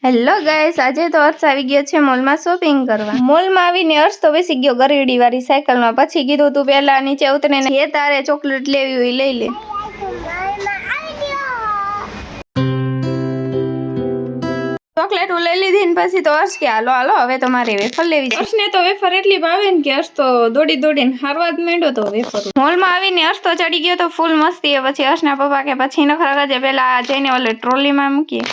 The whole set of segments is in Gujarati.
હેલો ગાઈસ, આજે તો હર્ષ આવી ગયો છે મોલમાં શોપિંગ કરવા. મોલમાં આવીને હર્ષ તો બેસી ગયો ગરીડી વાળી સાયકલમાં. પછી કીધું તું પહેલા નીચે ઉતરીને જે તારે ચોકલેટ લેવી હોય લઈ લે. ચોકલેટ લઈ લીધી ને પછી તો હર્ષ કે હાલો હાલો હવે તો મારે વેફર લેવી છે. હર્ષને તો વેફર એટલી ભાવે ને કે હર્ષ તો દોડીને હારવા જ માંડ્યો તો વેફર. મોલમાં આવીને હર્ષ તો ચડી ગયો તો ફૂલ મસ્તી. પછી હર્ષના પપ્પા કે પછી નખરા કરજે, પેલા જઈને ઓલે ટ્રોલીમાં મૂકીએ.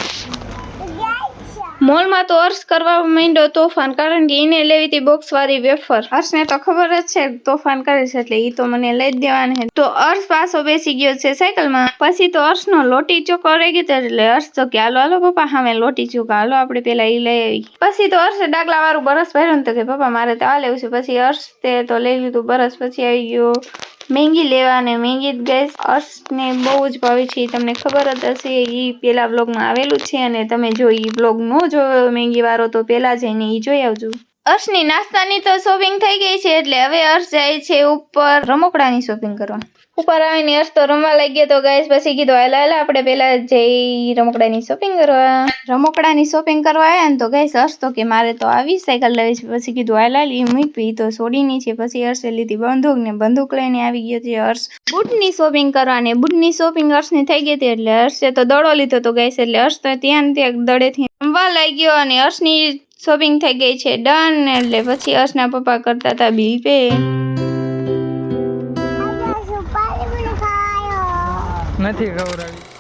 મોલમાં તો હર્ષ કરવા માંડ્યો તોફાન, કારણ કે એને લેવી હતી બોક્સ વાળી વેફર. હર્ષને તો ખબર જ છે તોફાન કરે છે એટલે ઈ તો મને લઈ જ દેવાની છે. તો હર્ષ પાછો બેસી ગયો છે સાયકલમાં. પછી તો હર્ષનો લોટી ચોખ્ખો રહી ગયો એટલે હર્ષ તો કે હાલો હાલો પપ્પા સામે લોટી ચોખ્ખો હાલો આપણે પેલા ઈ લઈ આવી. પછી તો હર્ષે ડાગલા વાળું બરસ ભર્યું તો કે પપ્પા મારે તો આ લેવું છે. પછી હર્ષ તે તો લઈ લીધું બરસ. પછી આવી ગયો મેંગી લેવા, અને મેંગી ગેસ હર્ષને બહુ જ ભાવે છે, તમને ખબર જ હશે. એ પેલા બ્લોગમાં આવેલું છે અને તમે જો એ બ્લોગ નો જોયો મેંગી વાળો તો પેલા જઈને એ જોઈ આવજો. હર્ષની નાસ્તાની તો શોપિંગ થઈ ગઈ છે એટલે હવે હર્ષ જાય છે ઉપર રમકડાની શોપિંગ કરવા. ઉપર આવીને હર્ષ તો રમવા લાગી ગયો તો ગાઈસ. પછી કીધું હાલા આપણે પેલા જઈ રમકડાની શોપિંગ કરવા. રમકડાની શોપિંગ કરવા આવ્યા ને તો ગાઈસ હર્ષ તો કે મારે તો આવી સાયકલ લેવી છે. પછી કીધું હાલા ઈ મૂકવી તો સોડીની છે. પછી હર્ષે લીધી બંદૂક ને બંદૂક લઈને આવી ગયો છે હર્ષ બૂટની શોપિંગ કરવા. ને બૂટની શોપિંગ હર્ષની થઈ ગઈ હતી એટલે હર્ષે તો દડો લીધો તો ગાઈસ. એટલે હર્ષ તો ત્યાં દડેથી રમવા લાગ્યો અને હર્ષની શોપિંગ થઈ ગઈ છે ડન. એટલે પછી હર્ષના પપ્પા કરતા હતા બિલ પે. નથી ખવડાવી.